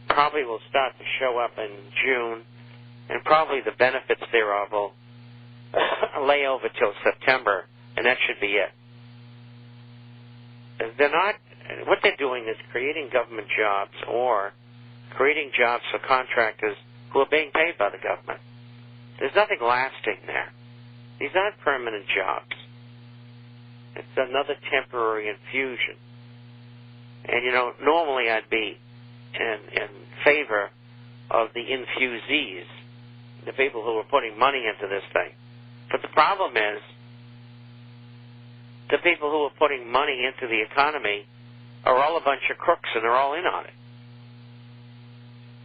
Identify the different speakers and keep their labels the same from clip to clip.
Speaker 1: probably will start to show up in June, and probably the benefits thereof will lay over till September, and that should be it. They're not, what they're doing is creating government jobs or creating jobs for contractors who are being paid by the government. There's nothing lasting there. These aren't permanent jobs. It's another temporary infusion. And, you know, normally I'd be in favor of the infusees, the people who are putting money into this thing. But the problem is, the people who are putting money into the economy are all a bunch of crooks, and they're all in on it.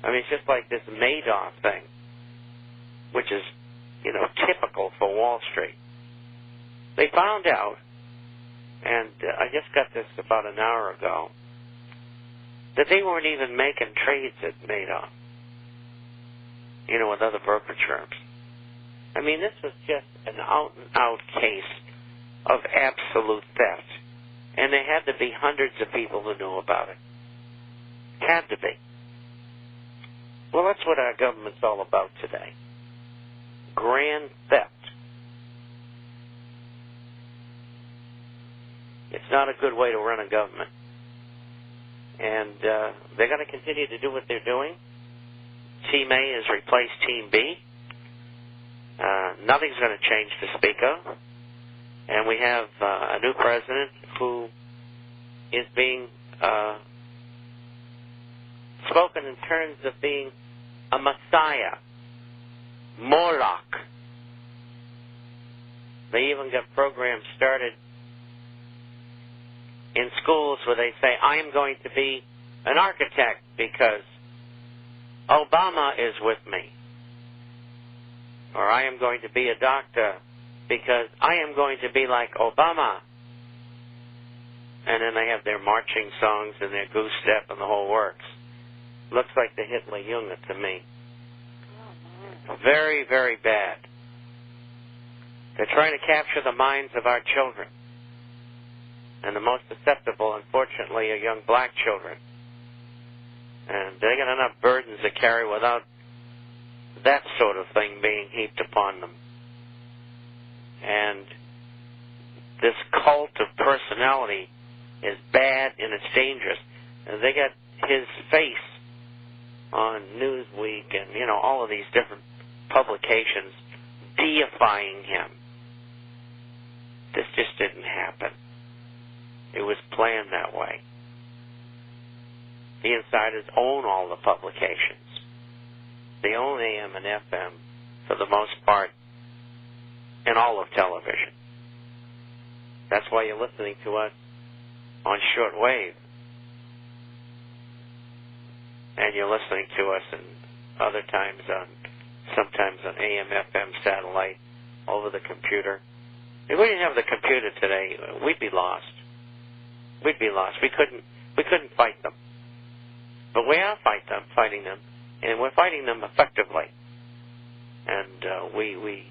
Speaker 1: I mean, it's just like this Madoff thing, which is, you know, typical for Wall Street. They found out, and I just got this about an hour ago, that they weren't even making trades at Madoff, you know, with other brokerage firms. I mean, this was just an out-and-out case of absolute theft. And there had to be hundreds of people who knew about it. Had to be. Well, that's what our government's all about today. Grand theft. It's not a good way to run a government. And they're going to continue to do what they're doing. Team A has replaced Team B. Nothing's going to change to speak of. And we have a new president who is being spoken in terms of being a messiah, Moloch. They even got programs started in schools where they say, I am going to be an architect because Obama is with me. Or I am going to be a doctor because I am going to be like Obama. And then they have their marching songs and their goose step and the whole works. Looks like the Hitler Jugend to me. Very, very bad. They're trying to capture the minds of our children. And the most susceptible, unfortunately, are young black children. And they got enough burdens to carry without that sort of thing being heaped upon them. And this cult of personality is bad and it's dangerous. And they got his face on Newsweek and, you know, all of these different publications deifying him. This just didn't happen. It was planned that way. The insiders own all the publications. They own AM and FM for the most part in all of television. That's why you're listening to us on shortwave. And you're listening to us in other times sometimes on AM, FM, satellite, over the computer. If we didn't have the computer today, we'd be lost. We'd be lost. We couldn't fight them. But we are fighting them, and we're fighting them effectively. And we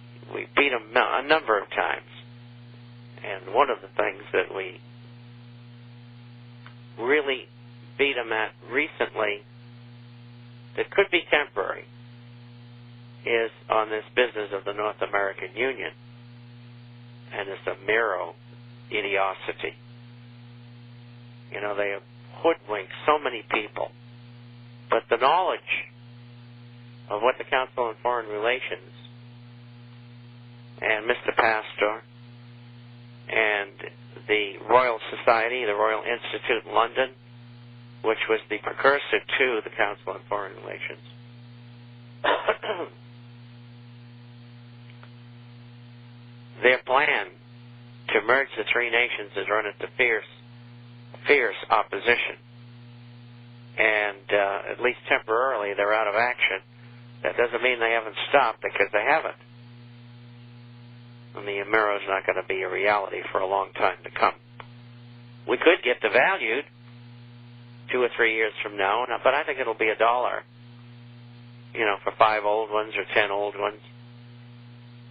Speaker 1: beat them a number of times. And one of the things that we really beat them at recently that could be temporary is on this business of the North American Union and this Amero idiocity. You know, they have hoodwinked so many people. But the knowledge of what the Council on Foreign Relations and Mr. Pastor and the Royal Society, the Royal Institute in London, which was the precursor to the Council on Foreign Relations, their plan to merge the three nations has run into fierce opposition. And at least temporarily, they're out of action. That doesn't mean they haven't stopped, because they haven't. And the Amero's not going to be a reality for a long time to come. We could get devalued 2 or 3 years from now, but I think it'll be $1, you know, for 5 old ones or 10 old ones.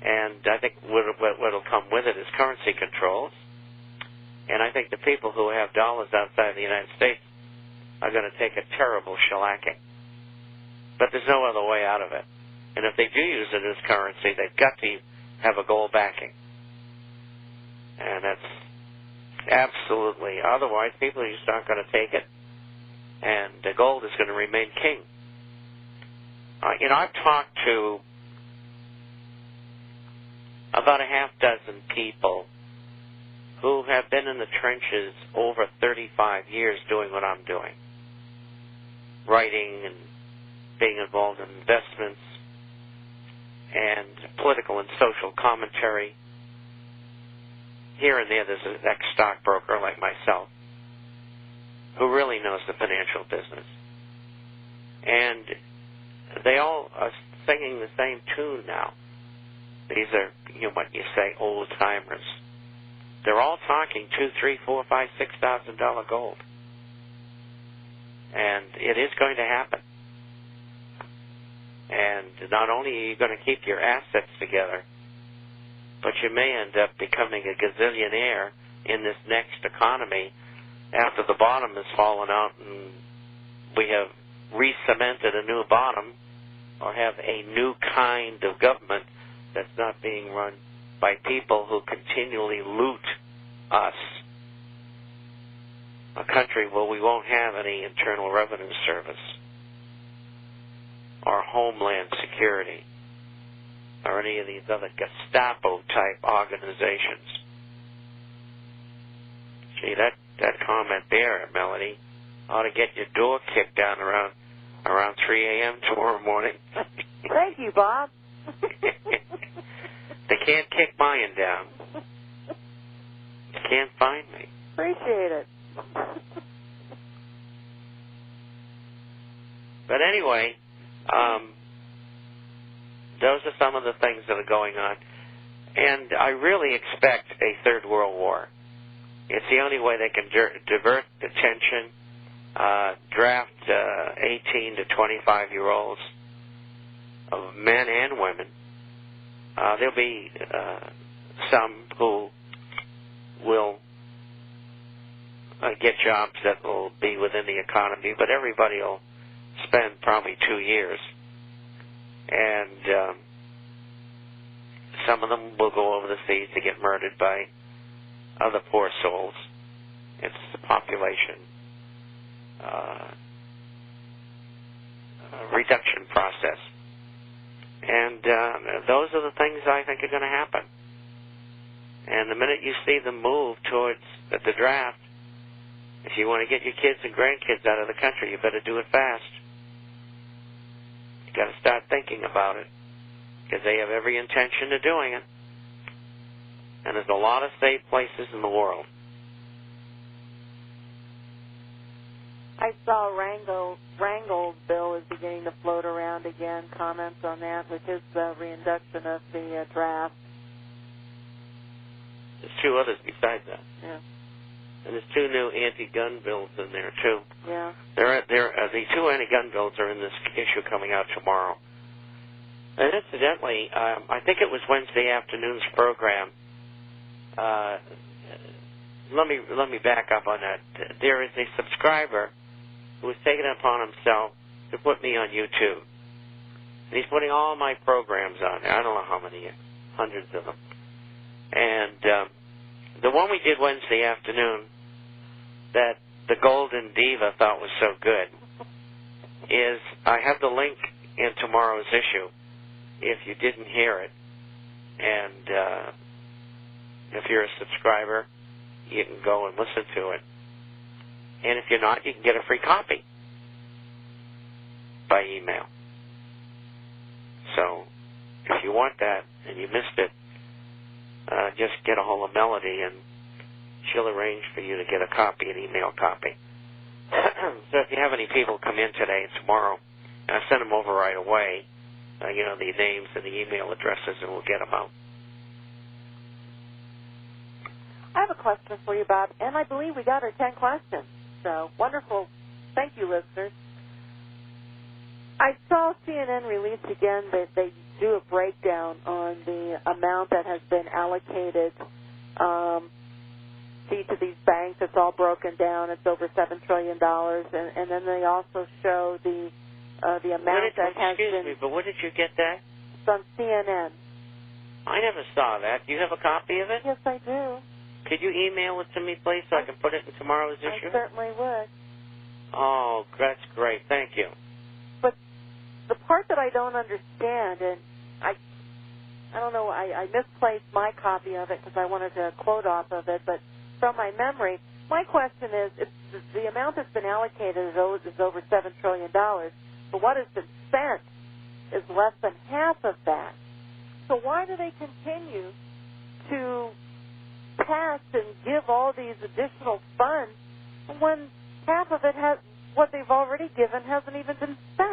Speaker 1: And I think what'll come with it is currency controls. And I think the people who have dollars outside the United States are going to take a terrible shellacking. But there's no other way out of it. And if they do use it as currency, they've got to have a gold backing. And that's absolutely, otherwise people are just not going to take it. And the gold is going to remain king. I've talked to about a half dozen people who have been in the trenches over 35 years doing what I'm doing. Writing and being involved in investments and political and social commentary. Here and there, there's an ex-stockbroker like myself who really knows the financial business. And they all are singing the same tune now. These are, what you say, old-timers. They're all talking $2,000, $3,000, $4,000, $5,000, $6,000 gold. And it is going to happen. And not only are you going to keep your assets together, but you may end up becoming a gazillionaire in this next economy after the bottom has fallen out and we have re-cemented a new bottom, or have a new kind of government that's not being run by people who continually loot us. A country where we won't have any Internal Revenue Service or Homeland Security or any of these other Gestapo-type organizations. Gee, that comment there, Melody, ought to get your door kicked down around 3 a.m. tomorrow morning.
Speaker 2: Thank you, Bob.
Speaker 1: They can't kick mine down. You can't find me.
Speaker 2: Appreciate it.
Speaker 1: But anyway, those are some of the things that are going on. And I really expect a third world war. It's the only way they can divert attention, draft 18 to 25-year-olds, of men and women. There'll be some who will get jobs that will be within the economy, but everybody will spend probably 2 years. And some of them will go over the seas to get murdered by other poor souls. It's the population reduction process. And those are the things I think are going to happen. And the minute you see them move towards the draft, if you want to get your kids and grandkids out of the country, you better do it fast. You got to start thinking about it, because they have every intention of doing it. And there's a lot of safe places in the world.
Speaker 2: I saw Rangel bill is beginning to float around again. Comments on that with his reinduction of the draft.
Speaker 1: There's two others besides that.
Speaker 2: Yeah.
Speaker 1: And there's two new anti-gun bills in there, too.
Speaker 2: Yeah.
Speaker 1: The two anti-gun bills are in this issue coming out tomorrow. And incidentally, I think it was Wednesday afternoon's program. Let me back up on that. There is a subscriber who has taken it upon himself to put me on YouTube. And he's putting all my programs on there. I don't know how many, hundreds of them. And the one we did Wednesday afternoon that the Golden Diva thought was so good is I have the link in tomorrow's issue if you didn't hear it. And if you're a subscriber, you can go and listen to it. And if you're not, you can get a free copy by email. So if you want that and you missed it, just get a hold of Melody and she'll arrange for you to get a copy, an email copy. So if you have any people come in today and tomorrow, and I send them over right away, the names and the email addresses, and we'll get them out.
Speaker 2: I have a question for you, Bob, and I believe we got our 10 questions. So, wonderful. Thank you, listeners. I saw CNN release again that they do a breakdown on the amount that has been allocated see to these banks. It's all broken down. It's over $7 trillion, and then they also show the amount that has been.
Speaker 1: Excuse me, but where did you get that?
Speaker 2: It's on CNN.
Speaker 1: I never saw that. Do you have a copy of it?
Speaker 2: Yes, I do.
Speaker 1: Could you email it to me, please, so I can put it in tomorrow's issue?
Speaker 2: I certainly would.
Speaker 1: Oh, that's great. Thank you.
Speaker 2: But the part that I don't understand, and I don't know, I misplaced my copy of it because I wanted to quote off of it, but from my memory, my question is, the amount that's been allocated is over $7 trillion, but what has been spent is less than half of that. So why do they continue to pass and give all these additional funds when half of it what they've already given hasn't even been spent?